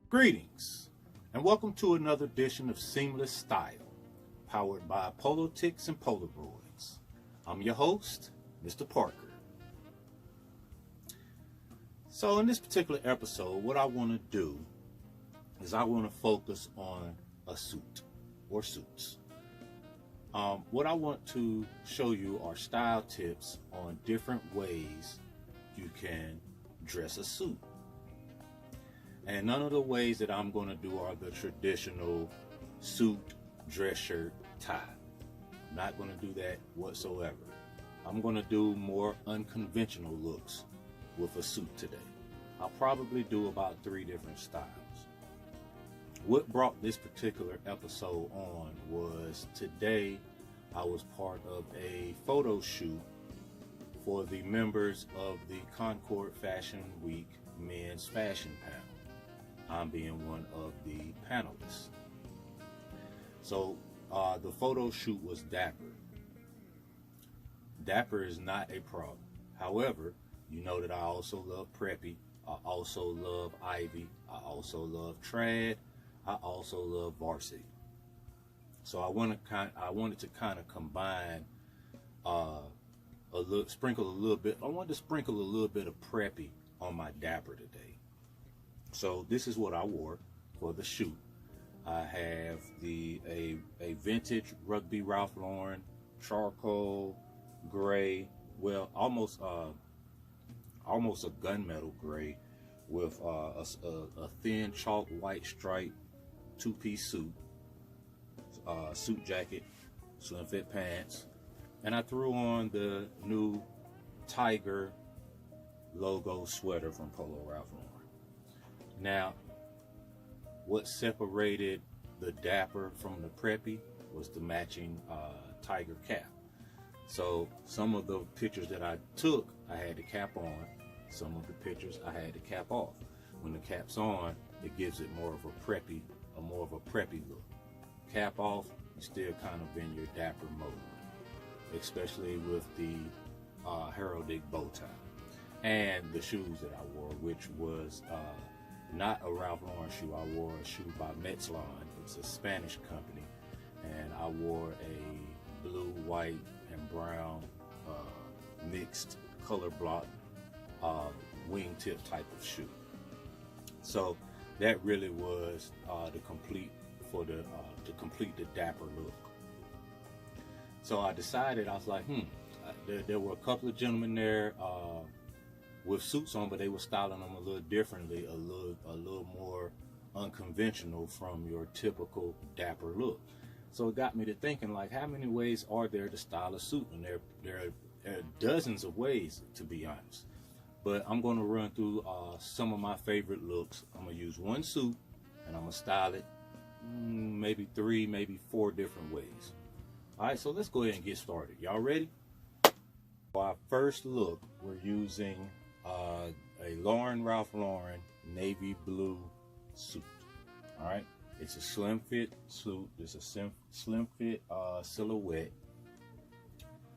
Greetings, and welcome to another edition of Seamless Style, powered by Polo Ticks and Polaroids. I'm your host, Mr. Parker. So in this particular episode, what I want to do is I want to focus on a suit or suits. What I want to show you are style tips on different ways you can dress a suit. And none of the ways that I'm going to do are the traditional suit, dress shirt, tie. I'm not going to do that whatsoever. I'm going to do more unconventional looks with a suit today. I'll probably do about 3 different styles. What brought this particular episode on was today I was part of a photo shoot for the members of the Concord Fashion Week Men's Fashion Panel. I'm being one of the panelists. So the photo shoot was dapper. Dapper is not a problem. However, you know that I also love preppy. I also love ivy. I also love trad. I also love varsity. So I wanted to kind of combine sprinkle a little bit of preppy on my dapper today. So this is what I wore for the shoot. I have a vintage Rugby Ralph Lauren charcoal gray, well almost a gunmetal gray with a thin chalk white stripe 2-piece suit, suit jacket, slim fit pants, and I threw on the new Tiger logo sweater from Polo Ralph Lauren. Now, what separated the dapper from the preppy was the matching tiger cap. So some of the pictures that I took, I had the cap on. Some of the pictures I had the cap off. When the cap's on, it gives it more of a preppy look. Cap off, you're still kind of in your dapper mode, especially with the heraldic bow tie and the shoes that I wore, which was not a Ralph Lauren shoe. I wore a shoe by Metzlon. It's a Spanish company, and I wore a blue, white, and brown mixed color block wingtip type of shoe. So that really was to complete the dapper look. So I decided, I was like, there were a couple of gentlemen there with suits on, but they were styling them a little differently, a little more unconventional from your typical dapper look. So it got me to thinking, like, how many ways are there to style a suit? And there are dozens of ways, to be honest. But I'm going to run through some of my favorite looks. I'm going to use one suit, and I'm going to style it maybe 3, maybe 4 different ways. All right, so let's go ahead and get started. Y'all ready? For our first look, we're using a Ralph Lauren navy blue suit. All right, it's a slim fit suit. It's a slim fit silhouette.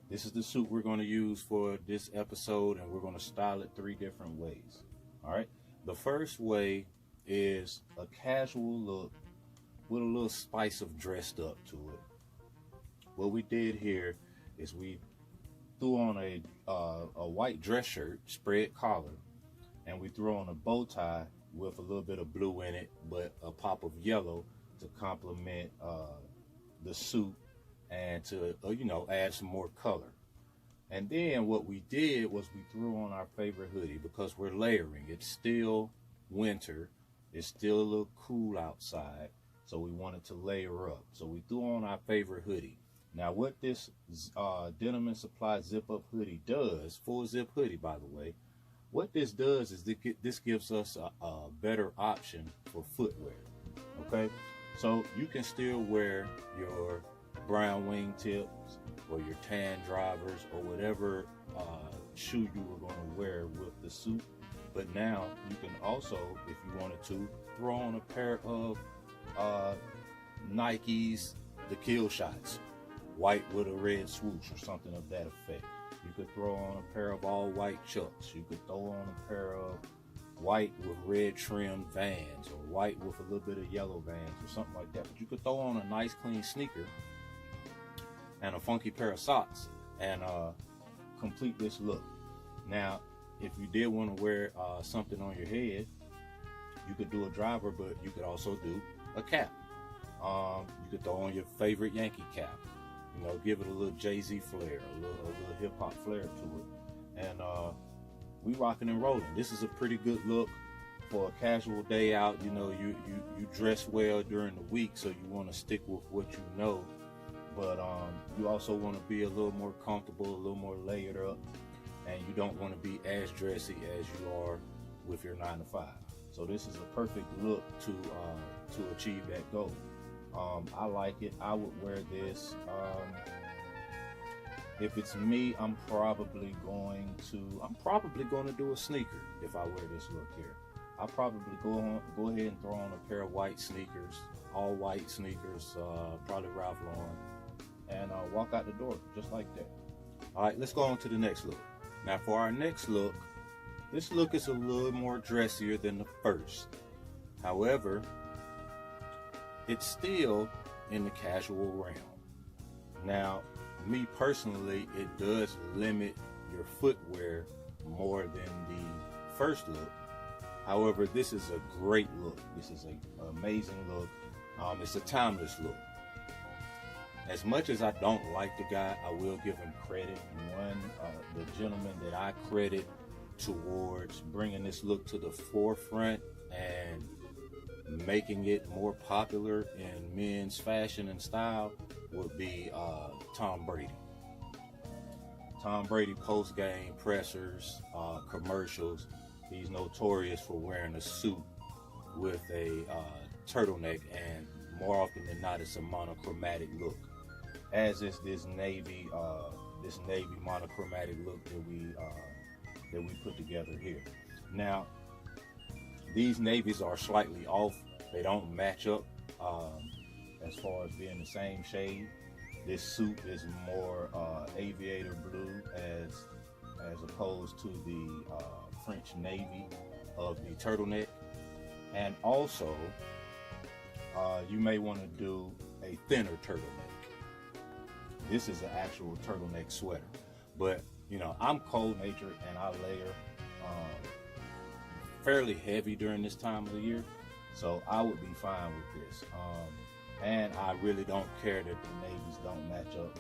This is the suit we're going to use for this episode, and we're going to style it 3 different ways. All right, the first way is a casual look with a little spice of dressed up to it. What we did here is we threw on a white dress shirt, spread collar, and we threw on a bow tie with a little bit of blue in it, but a pop of yellow to complement the suit and to add some more color. And then what we did was we threw on our favorite hoodie because we're layering. It's still winter. It's still a little cool outside, so we wanted to layer up. So we threw on our favorite hoodie. Now what this Denim and Supply zip up hoodie does, full zip hoodie by the way, what this does is this gives us a better option for footwear. Okay, so you can still wear your brown wingtips or your tan drivers or whatever shoe you were going to wear with the suit, but now you can also, if you wanted to, throw on a pair of Nike's The Kill Shots, white with a red swoosh or something of that effect. You could throw on a pair of all white Chucks. You could throw on a pair of white with red trimmed Vans, or white with a little bit of yellow Vans, or something like that. But you could throw on a nice clean sneaker and a funky pair of socks and complete this look. Now, if you did want to wear something on your head, you could do a driver, but you could also do a cap. You could throw on your favorite Yankee cap. You know, give it a little Jay-Z flair, a little hip-hop flair to it. And we rocking and rolling. This is a pretty good look for a casual day out. You know, you dress well during the week, so you want to stick with what you know. But you also want to be a little more comfortable, a little more layered up, and you don't want to be as dressy as you are with your 9 to 5. So this is a perfect look to achieve that goal. I like it. I would wear this. If it's me, I'm probably going to do a sneaker if I wear this look here. I'll probably go ahead and throw on a pair of white sneakers, all white sneakers, probably Ralph Lauren, and walk out the door just like that. All right, let's go on to the next look. Now for our next look, this look is a little more dressier than the first. However, it's still in the casual realm. Now, me personally, it does limit your footwear more than the first look. However, this is a great look. This is an amazing look. It's a timeless look. As much as I don't like the guy, I will give him credit. The gentleman that I credit towards bringing this look to the forefront and making it more popular in men's fashion and style would be Tom Brady. Tom Brady post-game pressers, commercials, he's notorious for wearing a suit with a turtleneck, and more often than not, it's a monochromatic look, as is this navy monochromatic look that we put together here. Now, these navies are slightly off. They don't match up as far as being the same shade. This suit is more aviator blue as opposed to the French navy of the turtleneck. And also, you may want to do a thinner turtleneck. This is an actual turtleneck sweater. But, you know, I'm cold-natured and I layer fairly heavy during this time of the year. So I would be fine with this. And I really don't care that the navies don't match up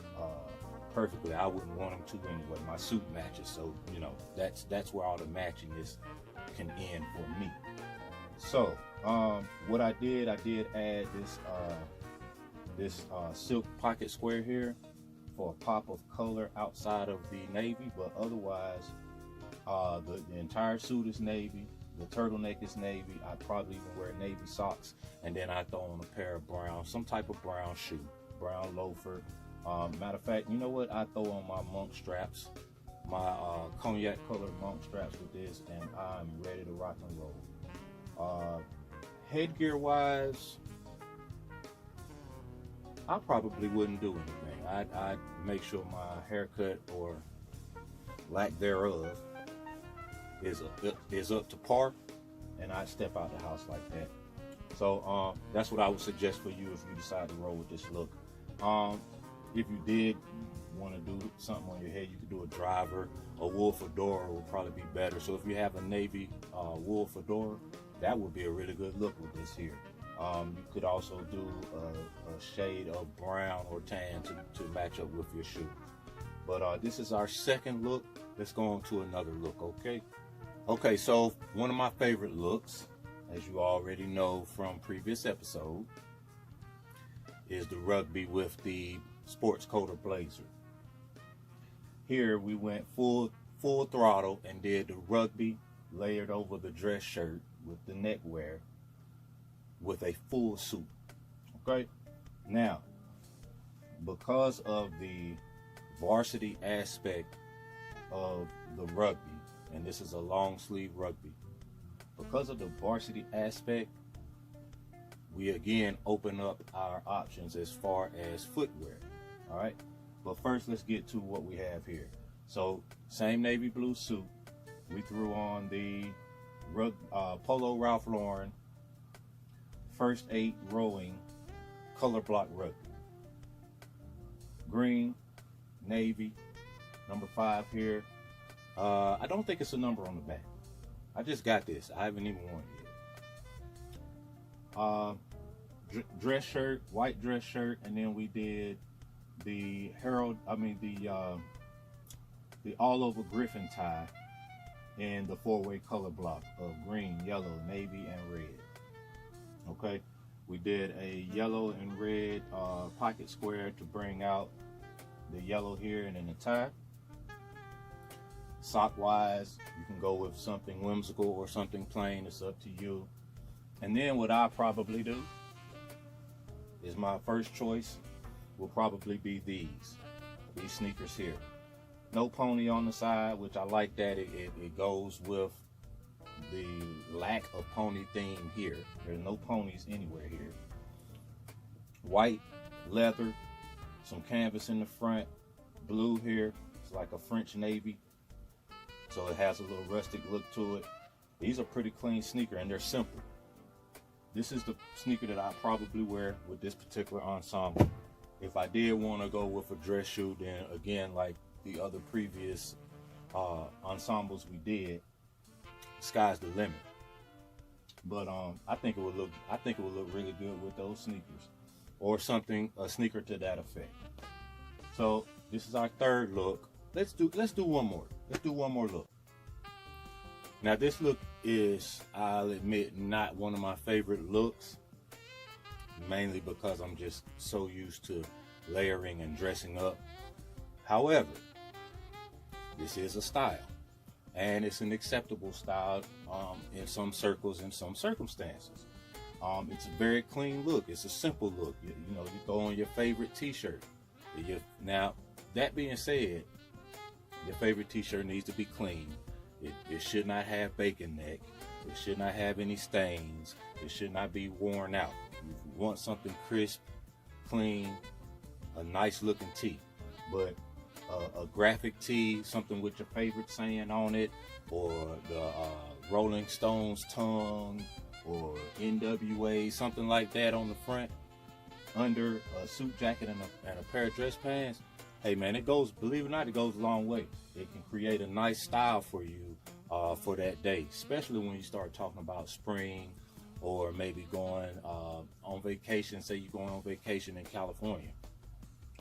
perfectly. I wouldn't want them to anyway. My suit matches, so you know that's where all the matching can end for me. So what I did add this silk pocket square here for a pop of color outside of the navy, but otherwise the entire suit is navy. The turtleneck is navy. I'd probably even wear navy socks, and then I throw on a pair of brown, some type of brown shoe, brown loafer. Matter of fact, you know what? I throw on my monk straps, my cognac colored monk straps with this, and I'm ready to rock and roll. Headgear wise, I probably wouldn't do anything. I'd make sure my haircut or lack thereof is up to par, and I step out the house like that. So that's what I would suggest for you if you decide to roll with this look. If you did want to do something on your head, you could do a driver. A wool fedora would probably be better. So if you have a navy wool fedora, that would be a really good look with this here. You could also do a shade of brown or tan to match up with your shoe. But this is our second look. Let's go on to another look, okay? Okay, so one of my favorite looks, as you already know from previous episode, is the Rugby with the sports coat or blazer. Here we went full throttle and did the Rugby layered over the dress shirt with the neckwear with a full suit. Okay, now because of the varsity aspect of the Rugby, and this is a long sleeve Rugby, because of the varsity aspect, we again open up our options as far as footwear. All right, but first let's get to what we have here. So same navy blue suit, we threw on the Polo Ralph Lauren, First 8 Rowing, color block rugby. Green, navy, number 5 here. I don't think it's a number on the back. I just got this. I haven't even worn it yet. Dress shirt, white dress shirt, and then we did the the all over Griffin tie in the 4-way color block of green, yellow, navy, and red. Okay, we did a yellow and red pocket square to bring out the yellow here and then the tie. Sock wise, you can go with something whimsical or something plain. It's up to you. And then what I probably do is my first choice will probably be these sneakers here. No pony on the side, which I like that. It goes with the lack of pony theme here. There's no ponies anywhere here. White leather, some canvas in the front, blue here. It's like a French navy, so it has a little rustic look to it. These are pretty clean sneaker and they're simple. This is the sneaker that I probably wear with this particular ensemble. If I did want to go with a dress shoe, then again, like the other previous ensembles we did, sky's the limit. But I think it would look really good with those sneakers, or a sneaker to that effect. So this is our third look. Let's do one more. Let's do one more look. Now this look is, I'll admit, not one of my favorite looks, mainly because I'm just so used to layering and dressing up. However, this is a style, and it's an acceptable style in some circles, in some circumstances. It's a very clean look. It's a simple look. You throw on your favorite t-shirt. Now, that being said, your favorite t-shirt needs to be clean. It should not have bacon neck. It should not have any stains. It should not be worn out. You want something crisp, clean, a nice looking tee. But a graphic tee, something with your favorite saying on it, or the Rolling Stones tongue, or NWA, something like that on the front, under a suit jacket and a pair of dress pants. Hey man, it goes, believe it or not, it goes a long way. It can create a nice style for you for that day, especially when you start talking about spring, or maybe going on vacation. Say you're going on vacation in California,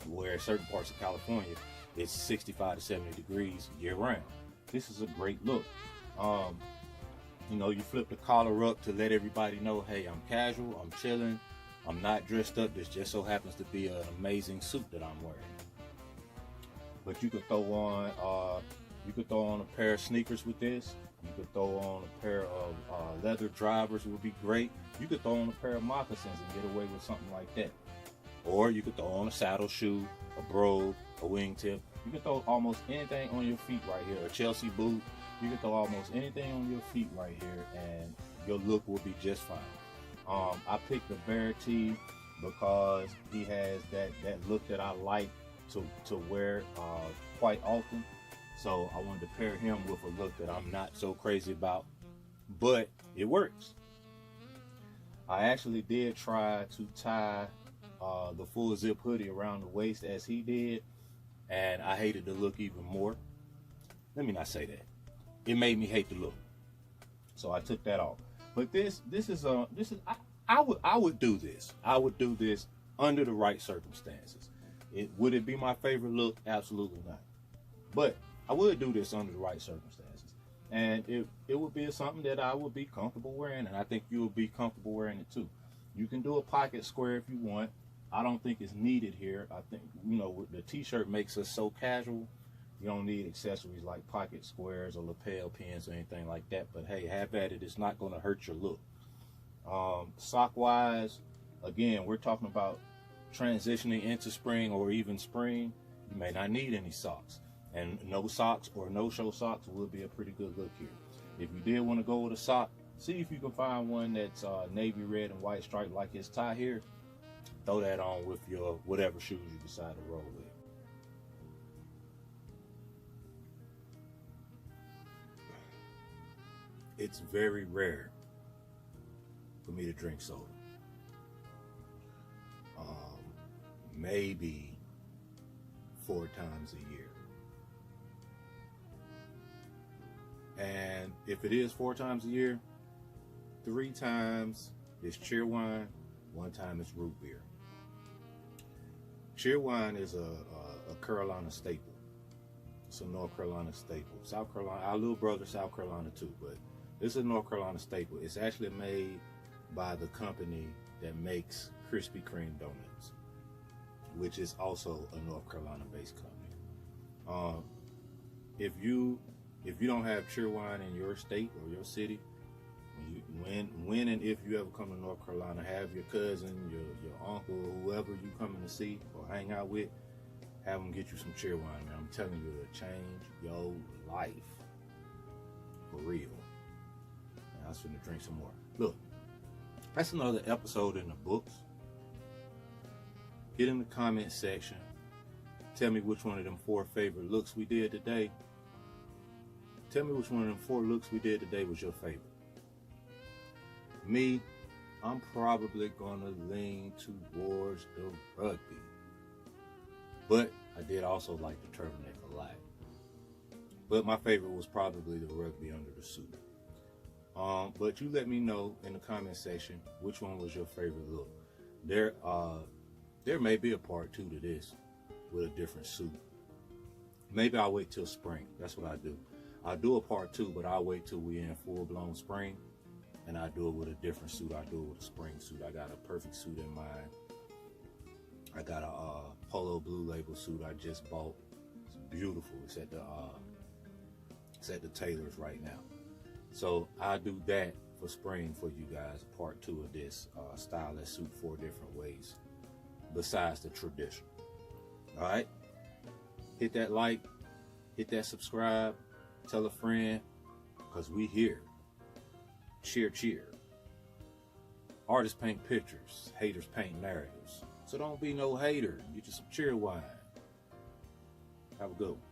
where certain parts of California it's 65 to 70 degrees year round. This is a great look. You flip the collar up to let everybody know, hey, I'm casual, I'm chilling, I'm not dressed up. This just so happens to be an amazing suit that I'm wearing. But you could throw on a pair of sneakers with this. You could throw on a pair of leather drivers, would be great. You could throw on a pair of moccasins and get away with something like that. Or you could throw on a saddle shoe, a brogue, a wingtip. You can throw almost anything on your feet right here. A Chelsea boot. You can throw almost anything on your feet right here, and your look will be just fine. I picked the Bear tee because he has that look that I like to wear quite often. So I wanted to pair him with a look that I'm not so crazy about, but it works. I actually did try to tie the full zip hoodie around the waist as he did, and I hated the look even more. Let me not say that. It made me hate the look, so I took that off. But I would do this. I would do this under the right circumstances. Would it be my favorite look? Absolutely not. But I would do this under the right circumstances, and it would be something that I would be comfortable wearing, and I think you would be comfortable wearing it too. You can do a pocket square if you want. I don't think it's needed here. I think, the t-shirt makes us so casual. You don't need accessories like pocket squares or lapel pins or anything like that. But hey, have at it. It's not going to hurt your look. Sock wise, again, we're talking about transitioning into spring or even spring. You may not need any socks. And no socks or no-show socks would be a pretty good look here. If you did want to go with a sock, see if you can find one that's navy red and white striped like his tie here. Throw that on with your whatever shoes you decide to roll with. it's very rare for me to drink soda. Maybe 4 times a year. And if it is 4 times a year, 3 times is cheerwine, 1 time is root beer. Cheerwine is a Carolina staple. It's a North Carolina staple. South Carolina, our little brother, South Carolina too, but this is a North Carolina staple. It's actually made by the company that makes Krispy Kreme donuts, which is also a North Carolina based company. If you don't have cheerwine in your state or your city, when and if you ever come to North Carolina, have your cousin, your uncle, whoever you coming to see or hang out with, have them get you some cheerwine, man. I'm telling you, it'll change your life for real. And I was finna drink some more. Look, that's another episode in the books. Get in the comment section. Tell me which one of them 4 favorite looks we did today. Tell me which one of them 4 looks we did today was your favorite. Me, I'm probably gonna lean towards the rugby. But I did also like the turtleneck a lot. But my favorite was probably the rugby under the suit. But you let me know in the comment section which one was your favorite look. There may be a part 2 to this with a different suit. Maybe I'll wait till spring. That's what I do. I'll do a part 2, but I'll wait till we're in full-blown spring, and I do it with a different suit. I do it with a spring suit. I got a perfect suit in mind. I got a Polo Blue Label suit I just bought. It's beautiful. It's at the tailor's right now. So I'll do that for spring for you guys. Part 2 of this style that suit 4 different ways besides the tradition. All right. Hit that like. Hit that subscribe. Tell a friend, because we here. Cheer, cheer. Artists paint pictures. Haters paint narratives. So don't be no hater. Get you some cheer wine. Have a good one.